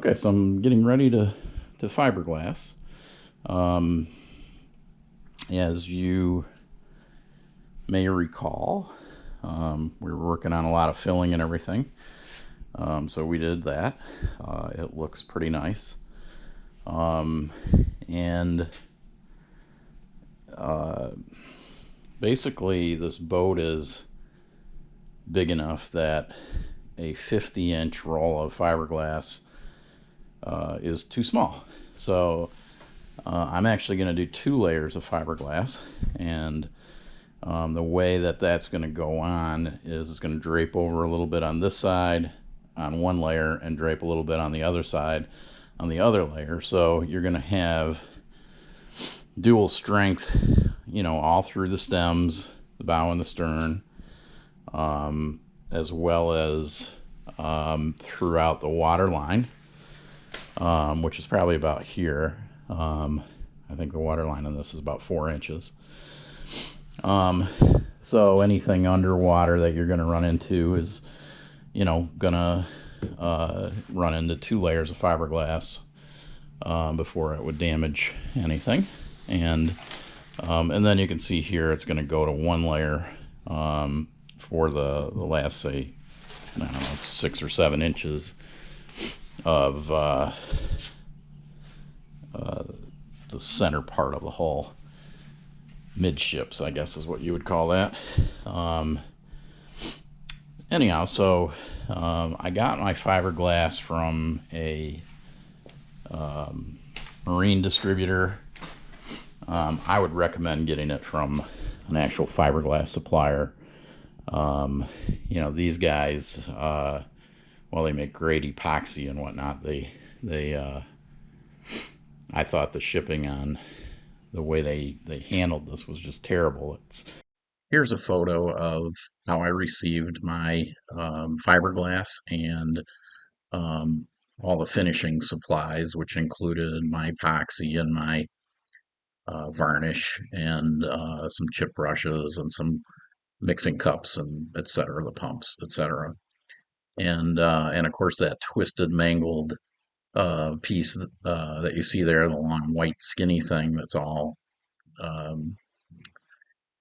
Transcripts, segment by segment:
Okay, so I'm getting ready to fiberglass. As you may recall, we were working on a lot of filling and everything. So we did that. It looks pretty nice. And basically this boat is big enough that a 50-inch roll of fiberglass is too small. So I'm actually going to do 2 layers of fiberglass, and the way that that's going to go on is it's going to drape over a little bit on this side on one layer and drape a little bit on the other side on the other layer. So you're going to have dual strength, you know, all through the stems, the bow and the stern, as well as throughout the water line, which is probably about here. I think the water line on this is about 4 inches. So anything underwater that you're going to run into is, you know, gonna run into 2 layers of fiberglass before it would damage anything. And then you can see here it's going to go to 1 layer for the last, say, I don't know, 6 or 7 inches of the center part of the hull. Midships, I guess is what you would call that. Anyhow, so I got my fiberglass from a marine distributor. I would recommend getting it from an actual fiberglass supplier. You know, these guys, well, they make great epoxy and whatnot. I thought the shipping on the way they handled this was just terrible. Here's a photo of how I received my fiberglass and all the finishing supplies, which included my epoxy and my varnish and some chip brushes and some mixing cups and etc., the pumps, etc. And of course that twisted, mangled piece that you see there, the long white skinny thing that's all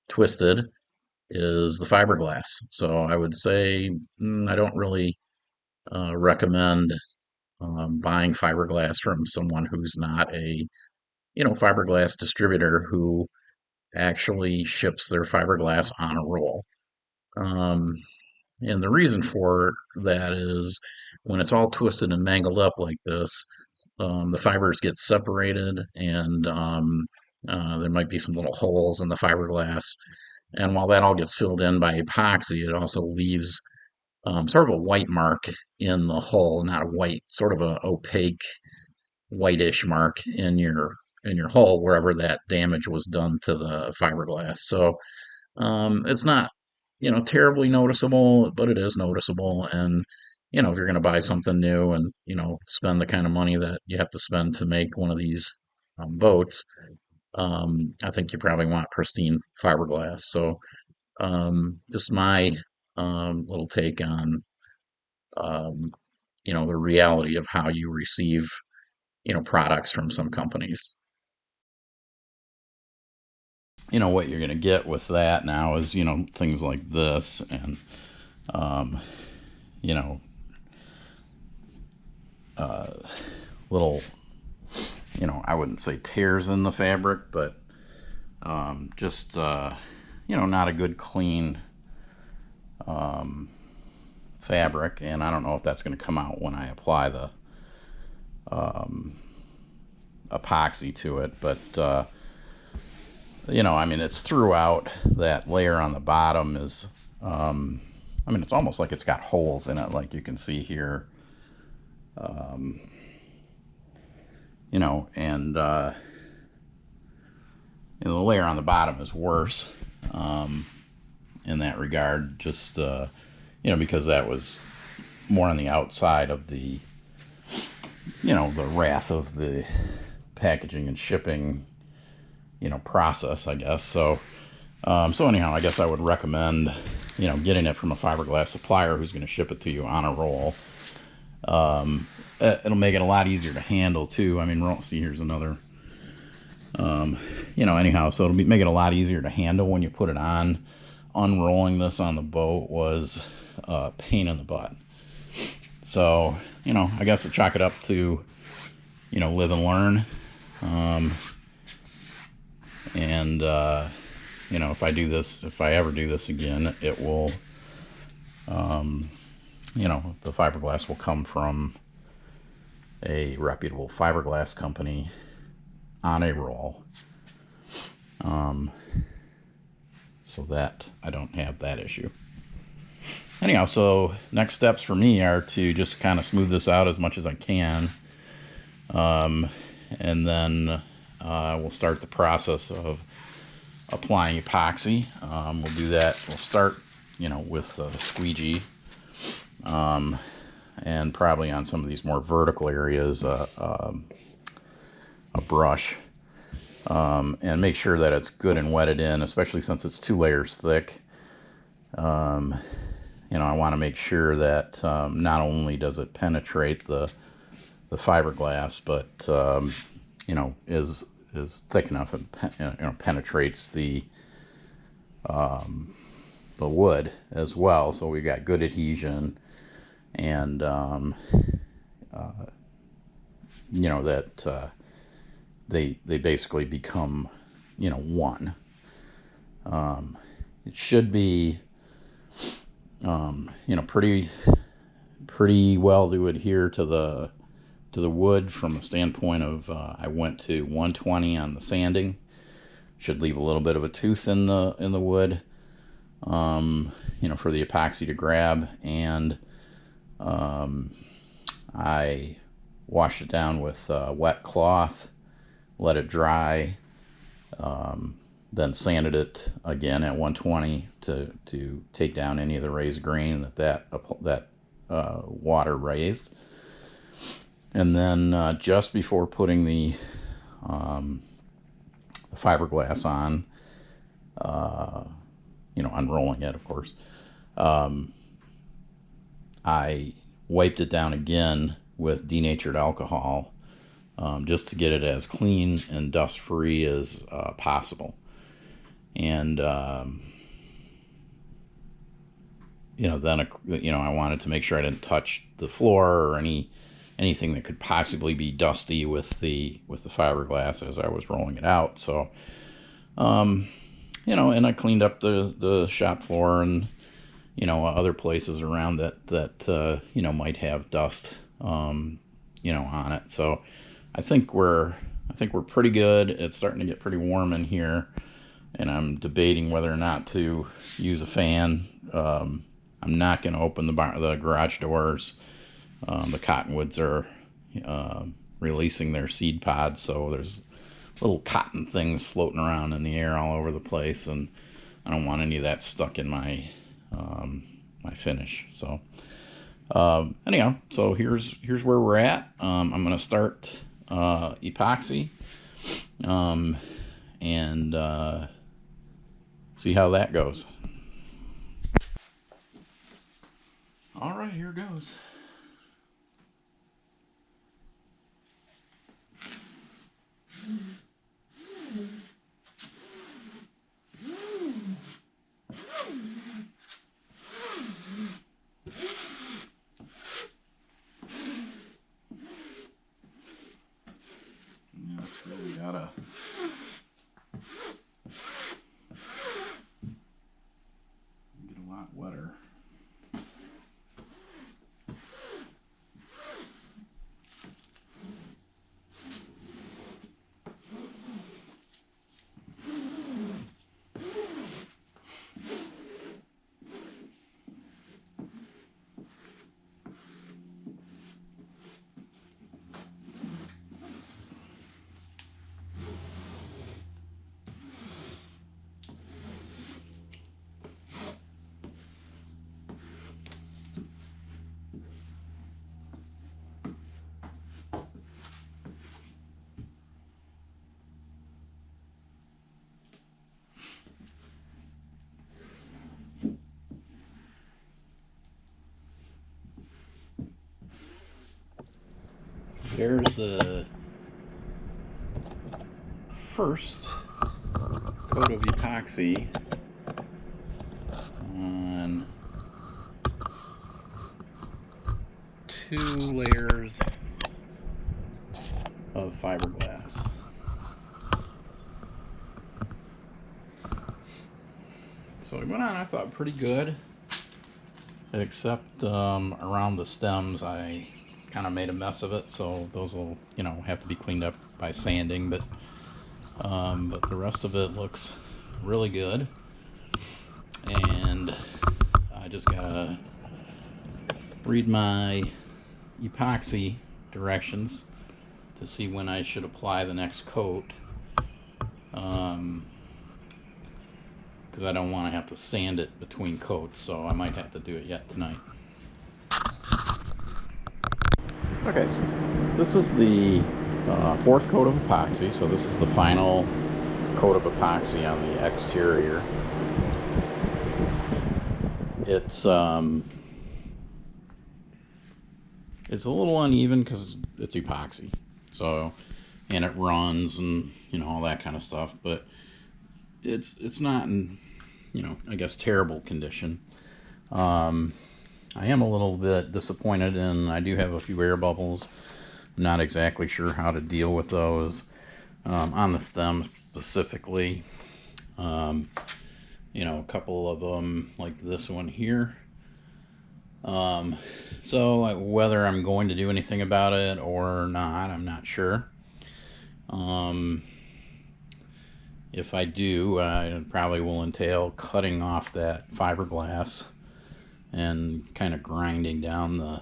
twisted, is the fiberglass. So I would say I don't really recommend buying fiberglass from someone who's not a, you know, fiberglass distributor who actually ships their fiberglass on a roll. And the reason for that is when it's all twisted and mangled up like this, the fibers get separated, and there might be some little holes in the fiberglass. And while that all gets filled in by epoxy, it also leaves sort of a white mark in the hull, not a white, sort of an opaque whitish mark in your hull wherever that damage was done to the fiberglass. So it's not, you know, terribly noticeable, but it is noticeable. And you know, if you're going to buy something new and, you know, spend the kind of money that you have to spend to make one of these boats, I think you probably want pristine fiberglass. So just my little take on, you know, the reality of how you receive, you know, products from some companies. You know, what you're going to get with that now is, you know, things like this and, you know, little, you know, I wouldn't say tears in the fabric, but just, you know, not a good clean fabric. And I don't know if that's going to come out when I apply the epoxy to it, but you know, I mean, it's throughout. That layer on the bottom is, I mean, it's almost like it's got holes in it, like you can see here. You know, and the layer on the bottom is worse in that regard, just, you know, because that was more on the outside of the, you know, the wrath of the packaging and shipping, you know, process, I guess. So, so anyhow, I guess I would recommend, you know, getting it from a fiberglass supplier who's going to ship it to you on a roll. It'll make it a lot easier to handle too. I mean, see, here's another, you know, anyhow, so it'll make it a lot easier to handle when you put it on. Unrolling this on the boat was a pain in the butt. So, you know, I guess we'll chalk it up to, you know, live and learn. You know, if I ever do this again, it will, you know, the fiberglass will come from a reputable fiberglass company on a roll. So that I don't have that issue. Anyhow, so next steps for me are to just kind of smooth this out as much as I can. And then we'll start the process of applying epoxy. We'll do that. We'll start, you know, with a squeegee, and probably on some of these more vertical areas, a brush, and make sure that it's good and wetted in, especially since it's 2 layers thick. You know, I want to make sure that not only does it penetrate the fiberglass, but you know, is thick enough and you know, penetrates the wood as well. So we got good adhesion, and you know, that they basically become, you know, one. It should be you know, pretty well to adhere to the wood from a standpoint of I went to 120 on the sanding. Should leave a little bit of a tooth in the wood, you know, for the epoxy to grab. And I washed it down with wet cloth, let it dry, then sanded it again at 120 to take down any of the raised grain that water raised. And then just before putting the fiberglass on, you know, unrolling it, of course, I wiped it down again with denatured alcohol, just to get it as clean and dust free as possible. And you know, then you know, I wanted to make sure I didn't touch the floor or anything that could possibly be dusty with the fiberglass as I was rolling it out. So you know, and I cleaned up the shop floor and, you know, other places around that you know, might have dust, you know, on it. So I think we're pretty good. It's starting to get pretty warm in here, and I'm debating whether or not to use a fan. I'm not going to open the garage doors. The cottonwoods are releasing their seed pods, so there's little cotton things floating around in the air all over the place, and I don't want any of that stuck in my my finish. So anyhow, so here's where we're at. I'm going to start epoxy, and see how that goes. All right, here goes. Yeah, it's really gotta get a lot wetter. There's the first coat of epoxy on 2 layers of fiberglass. So it went on, I thought, pretty good, except around the stems I kind of made a mess of it, so those will, you know, have to be cleaned up by sanding, but the rest of it looks really good. And I just gotta read my epoxy directions to see when I should apply the next coat, because I don't want to have to sand it between coats, so I might have to do it yet tonight. Okay, so this is the 4th coat of epoxy, so this is the final coat of epoxy on the exterior. It's a little uneven because it's epoxy, so, and it runs and, you know, all that kind of stuff, but it's not in, you know, I guess terrible condition. I am a little bit disappointed, and I do have a few air bubbles. I'm not exactly sure how to deal with those on the stem specifically. You know, a couple of them like this one here. So whether I'm going to do anything about it or not, I'm not sure. If I do, it probably will entail cutting off that fiberglass and kind of grinding down the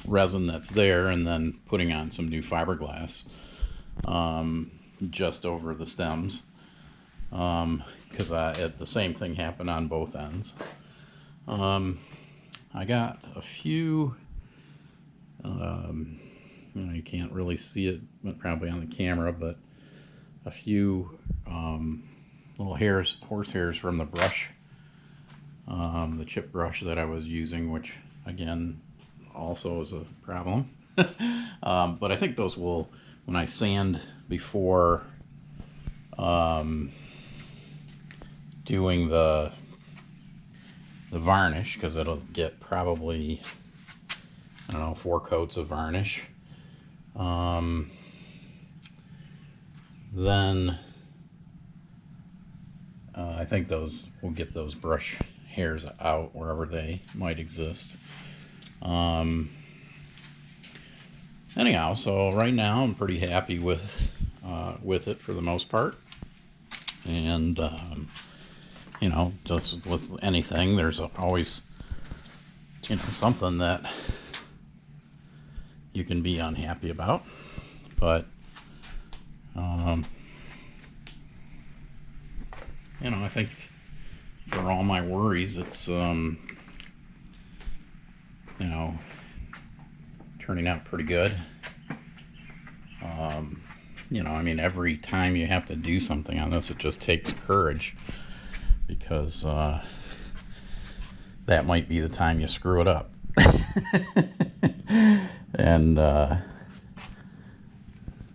resin that's there and then putting on some new fiberglass just over the stems, because the same thing happened on both ends. I got a few, you know, you can't really see it probably on the camera, but a few little hairs, horse hairs from the brush, the chip brush that I was using, which again also is a problem. But I think those will, when I sand before doing the varnish, because it'll get probably, I don't know, 4 coats of varnish, then I think those will get those brush hairs out wherever they might exist. Anyhow, so right now I'm pretty happy with it for the most part, and you know, just with anything, there's always, you know, something that you can be unhappy about, but you know, I think for all my worries, it's you know, turning out pretty good. You know, I mean, every time you have to do something on this, it just takes courage, because that might be the time you screw it up. And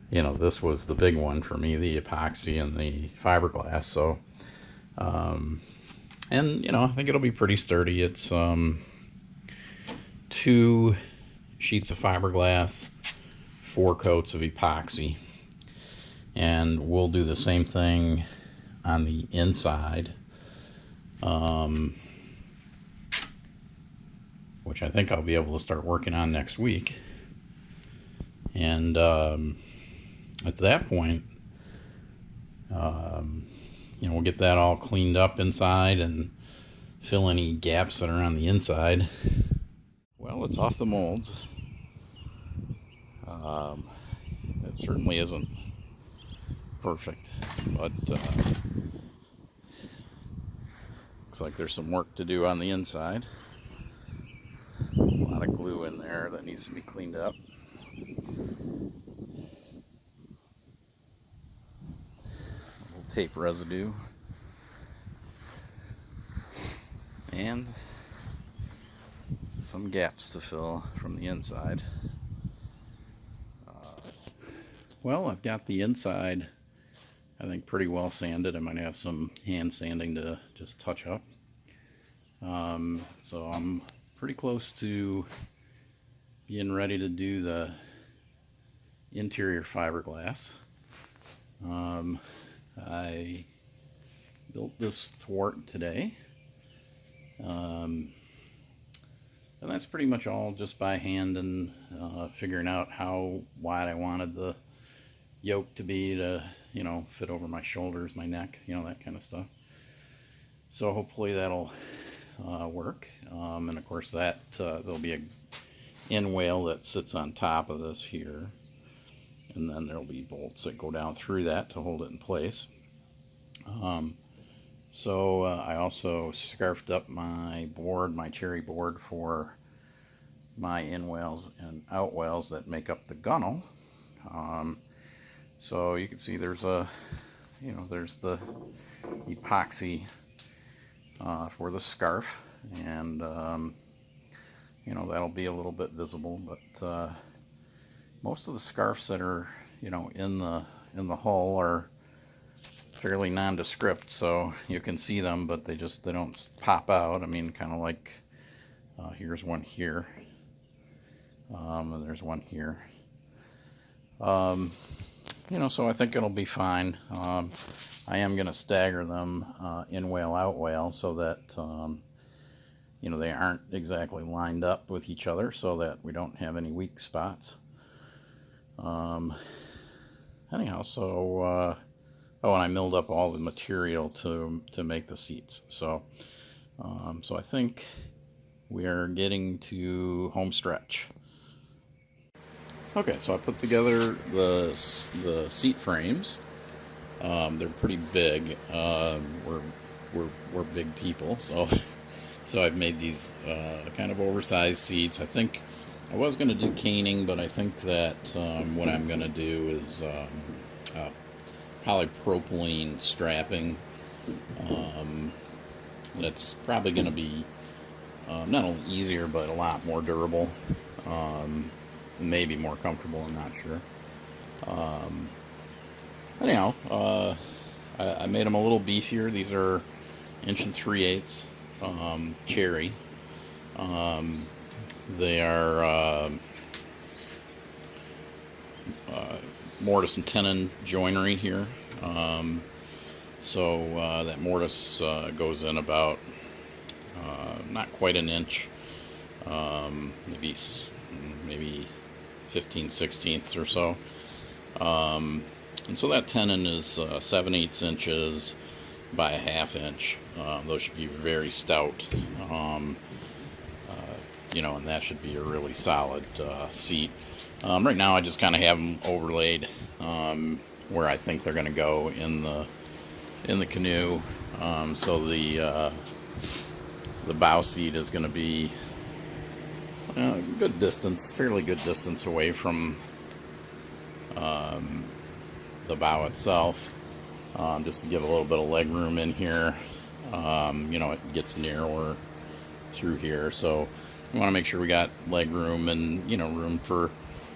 you know, this was the big one for me, the epoxy and the fiberglass. So and you know, I think it'll be pretty sturdy. It's 2 sheets of fiberglass, 4 coats of epoxy, and we'll do the same thing on the inside, which I think I'll be able to start working on next week. And at that point, you know, we'll get that all cleaned up inside and fill any gaps that are on the inside. Well, it's off the molds. It certainly isn't perfect, but looks like there's some work to do on the inside. A lot of glue in there that needs to be cleaned up. A little tape residue. And some gaps to fill from the inside. Well, I've got the inside, I think, pretty well sanded. I might have some hand sanding to just touch up. So I'm pretty close to being ready to do the interior fiberglass. I built this thwart today. And that's pretty much all just by hand and figuring out how wide I wanted the yoke to be to, fit over my shoulders, my neck, that kind of stuff. So hopefully that'll work. And of course there'll be a in whale that sits on top of this here. And then there'll be bolts that go down through that to hold it in place. So I also scarfed up my board, my cherry board, for my in whales and out whales that make up the gunnel. So you can see there's there's the epoxy for the scarf, and that'll be a little bit visible, but most of the scarves that are in the hull are fairly nondescript, so you can see them, but they don't pop out. I mean, kind of like here's one here, and there's one here. So I think it'll be fine. I am going to stagger them in whale out whale so that they aren't exactly lined up with each other, so that we don't have any weak spots. Anyhow, so oh, and I milled up all the material to make the seats. So I think we are getting to home stretch. Okay, so I put together the seat frames. They're pretty big. We're big people, so I've made these kind of oversized seats. I think I was going to do caning, but I think that what I'm going to do is polypropylene strapping. That's probably going to be not only easier, but a lot more durable. Maybe more comfortable, I'm not sure. Anyhow, I made them a little beefier. These are 1 3/8 cherry. They are mortise and tenon joinery here. So that mortise goes in about not quite an inch, maybe 15/16 or so. And so that tenon is 7/8 inches by a 1/2 inch. Those should be very stout, and that should be a really solid seat. Right now I just kind of have them overlaid where I think they're going to go in the Canoe. So the bow seat is going to be a good distance, fairly good distance away from the bow itself, just to give a little bit of leg room in here. It gets narrower through here, so we want to make sure we got leg room and room for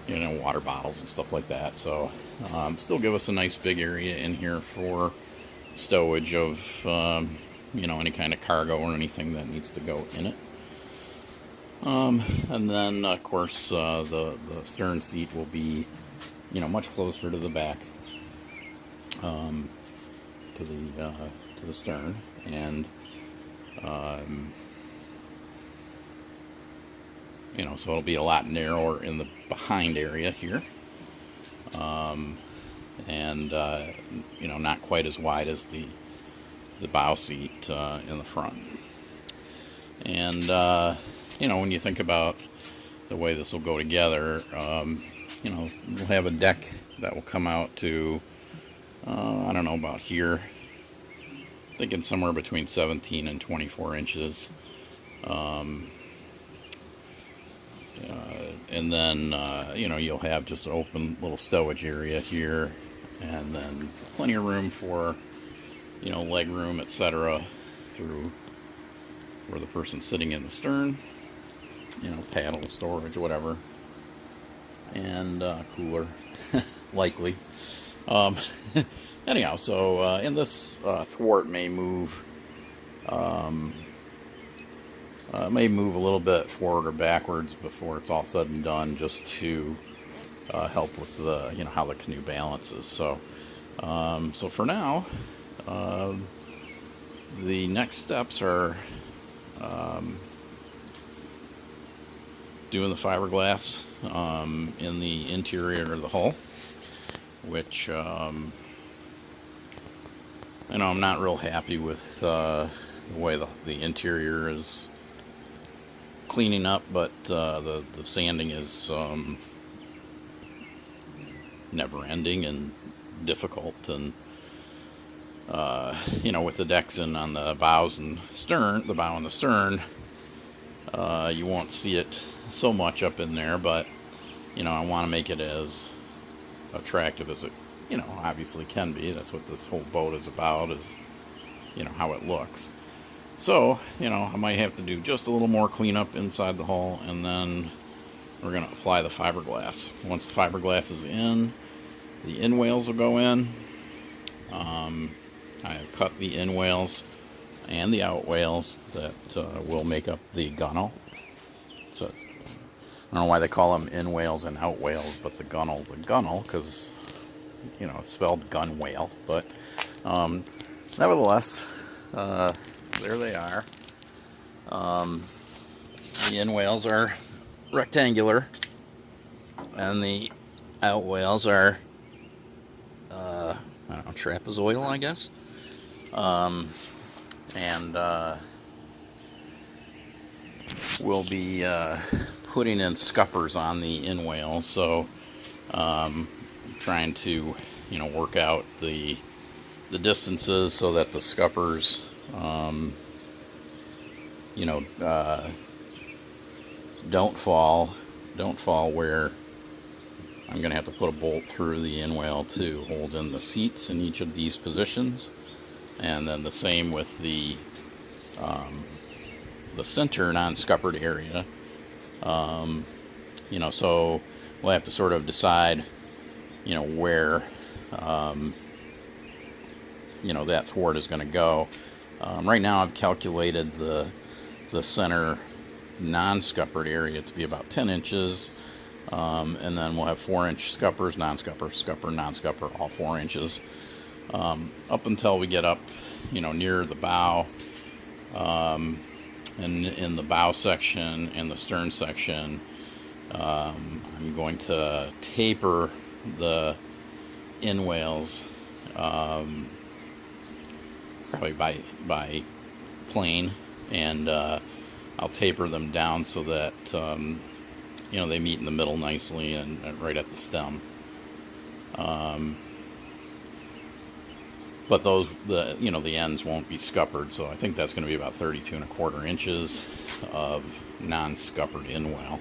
water bottles and stuff like that. So still give us a nice big area in here for stowage of any kind of cargo or anything that needs to go in it. And then of course the stern seat will be much closer to the back, to the stern, and so it'll be a lot narrower in the behind area here, and not quite as wide as the bow seat in the front. And when you think about the way this will go together, we'll have a deck that will come out to I don't know, about here. Thinking somewhere between 17 and 24 inches. And then you'll have just an open little stowage area here, and then plenty of room for leg room, etc., through for the person sitting in the stern, paddle storage, whatever, and cooler. likely. Um, anyhow, so and this thwart may move. May move a little bit forward or backwards before it's all said and done, just to help with the how the canoe balances. So so for now, the next steps are doing the fiberglass in the interior of the hull, which I know I'm not real happy with the way the interior is cleaning up, but the sanding is never ending and difficult, and with the decks in on the bows and stern, the bow and the stern, you won't see it so much up in there, but I want to make it as attractive as it obviously can be. That's what this whole boat is about, is how it looks. So I might have to do just a little more cleanup inside the hull, and then we're going to apply the fiberglass. Once the fiberglass is in, the inwales will go in. I have cut the inwales and the outwales that will make up the gunnel. So I don't know why they call them inwales and outwales, but the gunnel, because it's spelled gun whale. But nevertheless, there they are. The inwales are rectangular, and the outwales are I don't know, trapezoidal, I guess. And we'll be putting in scuppers on the inwales, so trying to work out the distances so that the scuppers don't fall where I'm going to have to put a bolt through the inwale to hold in the seats in each of these positions. And then the same with the center non-scuppered area. So we'll have to sort of decide, where, that thwart is going to go. Right now I've calculated the center non-scuppered area to be about 10 inches. And then we'll have 4-inch scuppers, non-scupper, scupper, non-scupper, all 4 inches. Up until we get up, near the bow, and in the bow section and the stern section, I'm going to taper the inwales, probably by plane, and I'll taper them down so that they meet in the middle nicely and right at the stem. But the ends won't be scuppered, so I think that's going to be about 32¼ inches of non-scuppered inwale.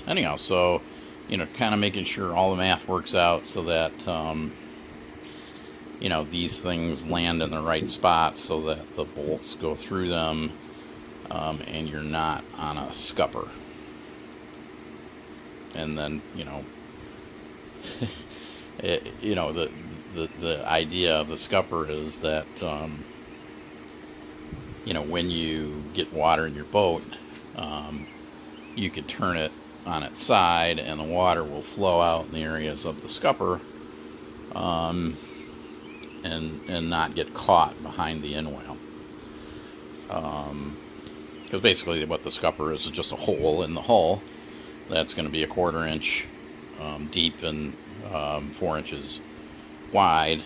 Anyhow, so kind of making sure all the math works out so that these things land in the right spot so that the bolts go through them, and you're not on a scupper. And then the idea of the scupper is that when you get water in your boat, you could turn it on its side and the water will flow out in the areas of the scupper, and not get caught behind the inwale. Because basically what the scupper is just a hole in the hull that's going to be 1/4 inch deep and 4 inches wide,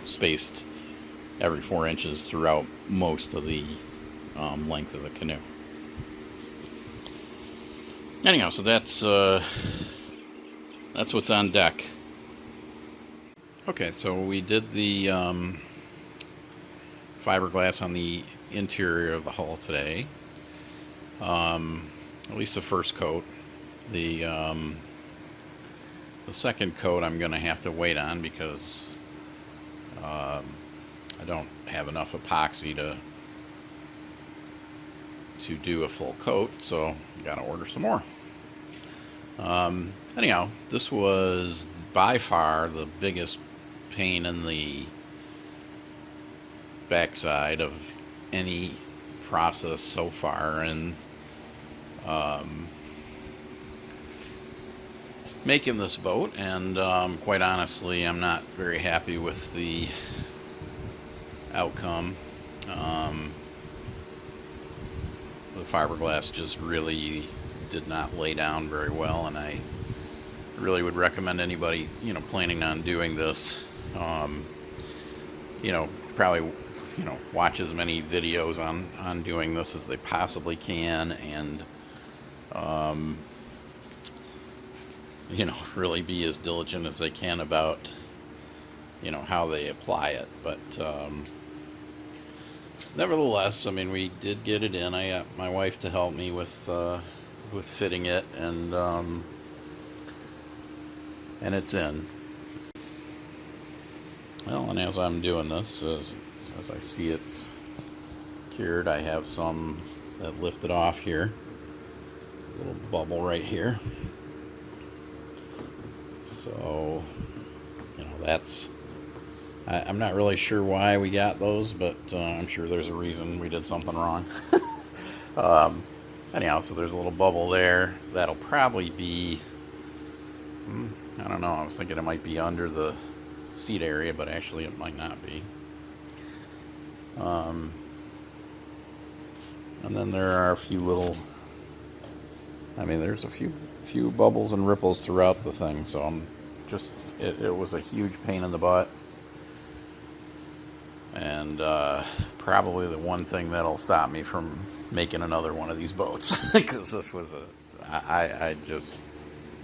spaced every 4 inches throughout most of the length of the canoe. Anyhow, so that's what's on deck. Okay, so we did the fiberglass on the interior of the hull today. At least the first coat. The second coat I'm going to have to wait on because I don't have enough epoxy to do a full coat, so got to order some more. Anyhow, this was by far the biggest pain in the backside of any process so far, and um, making this boat. And quite honestly, I'm not very happy with the outcome. Um, the fiberglass just really did not lay down very well, and I really would recommend anybody planning on doing this, um, probably watch as many videos on doing this as they possibly can, and um, really be as diligent as they can about how they apply it. But nevertheless, I mean, we did get it in. I got my wife to help me with fitting it, and it's in. Well, and as I'm doing this, as I see it's cured, I have some that lifted off here. Little bubble right here. So, that's. I'm not really sure why we got those, but I'm sure there's a reason we did something wrong. um, anyhow, so there's a little bubble there. That'll probably be. I don't know. I was thinking it might be under the seat area, but actually it might not be. Um, and then there are a few little. I mean, there's a few bubbles and ripples throughout the thing. So I'm just. It was a huge pain in the butt. And probably the one thing that'll stop me from making another one of these boats, because this was I just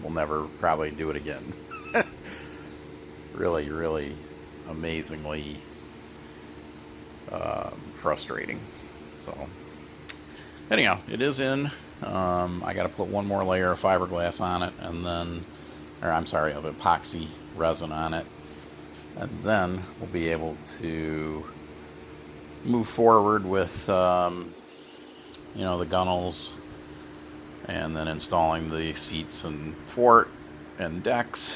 will never probably do it again. Really, really amazingly frustrating. So anyhow, it is in. I got to put one more layer of fiberglass on it, and then, or I'm sorry, of epoxy resin on it, and then we'll be able to move forward with the gunnels, and then installing the seats and thwart and decks,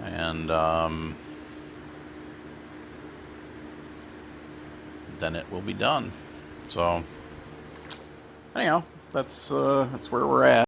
and then it will be done. So anyhow, that's where we're at.